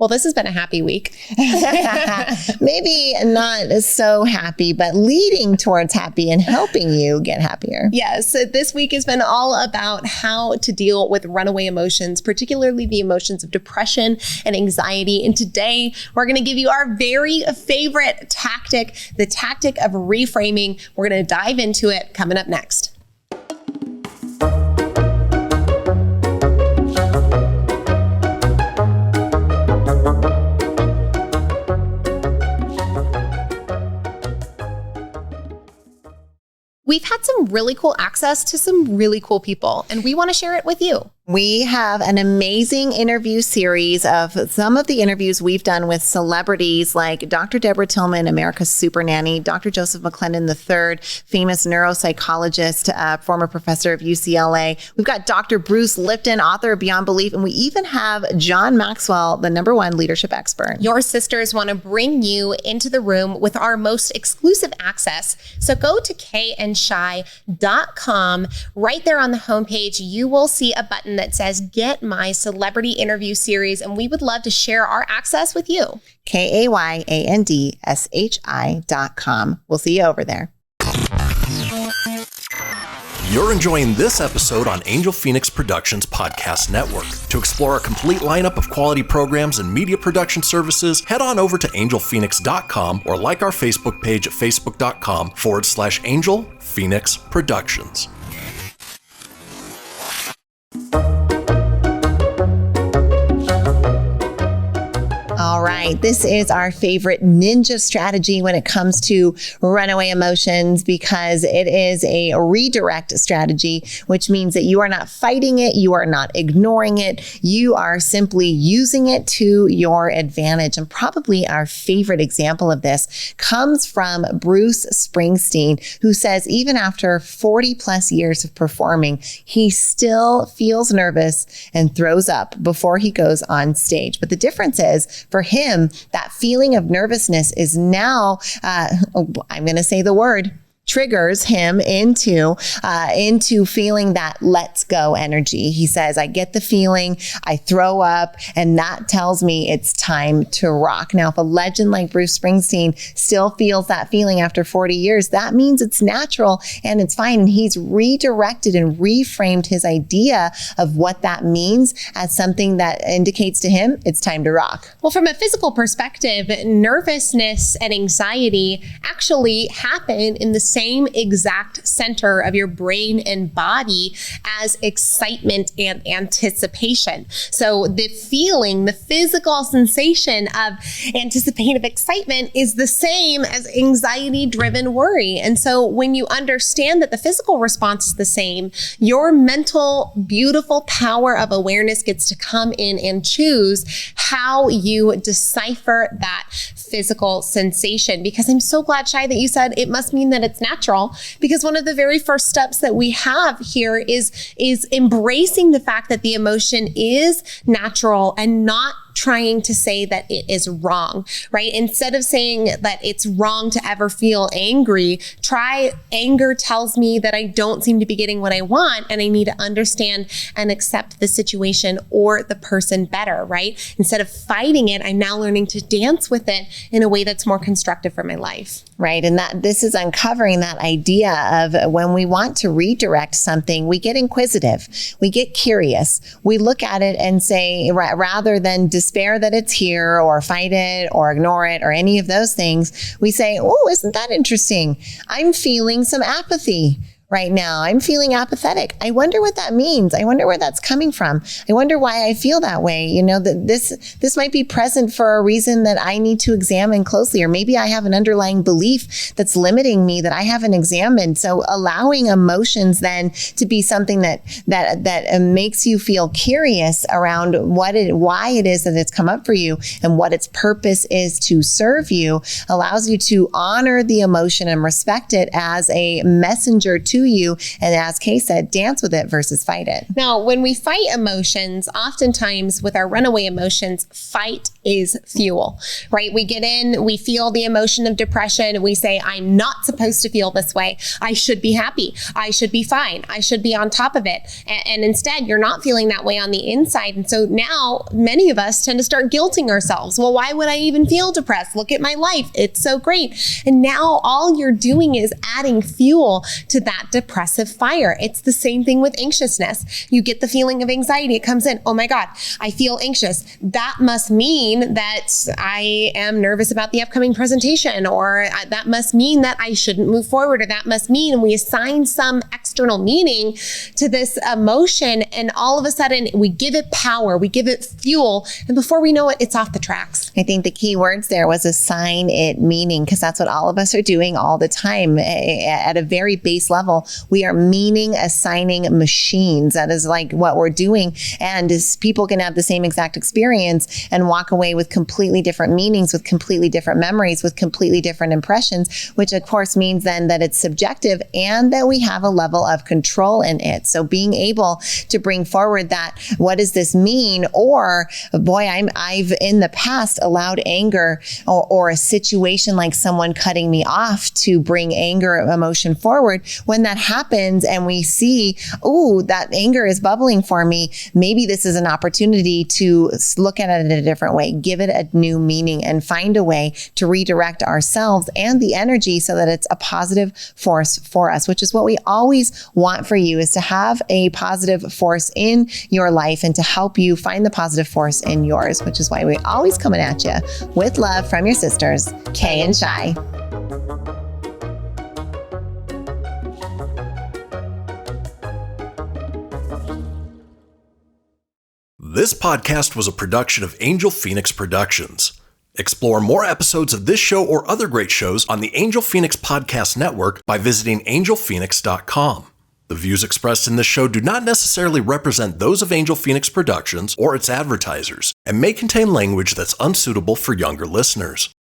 Well, this has been a happy week. Maybe not so happy, but leading towards happy and helping you get happier. Yes. So this week has been all about how to deal with runaway emotions, particularly the emotions of depression and anxiety. And today we're going to give you our very favorite tactic, the tactic of reframing. We're going to dive into it coming up next. We've had some really cool access to some really cool people, and we want to share it with you. We have an amazing interview series of some of the interviews we've done with celebrities like Dr. Deborah Tillman, America's Super Nanny, Dr. Joseph McClendon III, famous neuropsychologist, former professor of UCLA. We've got Dr. Bruce Lipton, author of Beyond Belief, and we even have John Maxwell, the #1 leadership expert. Your sisters want to bring you into the room with our most exclusive access. So go to kayandshy.com. Right there on the homepage, you will see a button that says Get My Celebrity Interview Series, and we would love to share our access with you. kayandshy.com. We'll see you over there. You're enjoying this episode on Angel Phoenix Productions Podcast Network. To explore a complete lineup of quality programs and media production services, head on over to angelphoenix.com or like our Facebook page at facebook.com/Angel Phoenix Productions. All right, this is our favorite ninja strategy when it comes to runaway emotions because it is a redirect strategy, which means that you are not fighting it, you are not ignoring it, you are simply using it to your advantage. And probably our favorite example of this comes from Bruce Springsteen, who says even after 40 plus years of performing, he still feels nervous and throws up before he goes on stage. But the difference is, for him, that feeling of nervousness is now, I'm going to say the word, triggers him into feeling that let's go energy. He says, I get the feeling, I throw up, and that tells me it's time to rock. Now, if a legend like Bruce Springsteen still feels that feeling after 40 years, that means it's natural and it's fine. And he's redirected and reframed his idea of what that means as something that indicates to him it's time to rock. Well, from a physical perspective, nervousness and anxiety actually happen in the same exact center of your brain and body as excitement and anticipation. So the feeling, the physical sensation of anticipative excitement is the same as anxiety-driven worry. And so when you understand that the physical response is the same, your mental, beautiful power of awareness gets to come in and choose how you decipher that physical sensation. Because I'm so glad, Shai, that you said it must mean that it's natural, because one of the very first steps that we have here is embracing the fact that the emotion is natural and not trying to say that it is wrong, right? Instead of saying that it's wrong to ever feel angry, try anger tells me that I don't seem to be getting what I want and I need to understand and accept the situation or the person better, right? Instead of fighting it, I'm now learning to dance with it in a way that's more constructive for my life. Right. And that this is uncovering that idea of when we want to redirect something, we get inquisitive, we get curious, we look at it and say, rather than despair that it's here or fight it or ignore it or any of those things, we say, oh, isn't that interesting? I'm feeling some apathy right now. I'm feeling apathetic. I wonder what that means. I wonder where that's coming from. I wonder why I feel that way. You know, that this might be present for a reason that I need to examine closely, or maybe I have an underlying belief that's limiting me that I haven't examined. So allowing emotions then to be something that makes you feel curious around why it is that it's come up for you and what its purpose is to serve you allows you to honor the emotion and respect it as a messenger to to you. And as Kay said, dance with it versus fight it. Now, when we fight emotions, oftentimes with our runaway emotions, fight is fuel, right? We get in, we feel the emotion of depression. We say, I'm not supposed to feel this way. I should be happy. I should be fine. I should be on top of it. And instead, you're not feeling that way on the inside. And so now many of us tend to start guilting ourselves. Well, why would I even feel depressed? Look at my life. It's so great. And now all you're doing is adding fuel to that depressive fire. It's the same thing with anxiousness. You get the feeling of anxiety. It comes in. Oh my God, I feel anxious. That must mean that I am nervous about the upcoming presentation, or that must mean that I shouldn't move forward, or that must mean, and we assign some external meaning to this emotion. And all of a sudden we give it power, we give it fuel. And before we know it, it's off the tracks. I think the key words there was assign it meaning, because that's what all of us are doing all the time. At a very base level, we are meaning assigning machines. That is like what we're doing. And people can have the same exact experience and walk away with completely different meanings, with completely different memories, with completely different impressions, which of course means then that it's subjective and that we have a level of control in it. So being able to bring forward that, what does this mean? Or boy, I've in the past allowed anger or a situation like someone cutting me off to bring anger emotion forward. When that happens and we see, oh, that anger is bubbling for me, maybe this is an opportunity to look at it in a different way, give it a new meaning, and find a way to redirect ourselves and the energy so that it's a positive force for us, which is what we always want for you, is to have a positive force in your life and to help you find the positive force in yours, which is why we're always coming at you with love from your sisters, Kay and Shai. This podcast was a production of Angel Phoenix Productions. Explore more episodes of this show or other great shows on the Angel Phoenix Podcast Network by visiting angelphoenix.com. The views expressed in this show do not necessarily represent those of Angel Phoenix Productions or its advertisers, and may contain language that's unsuitable for younger listeners.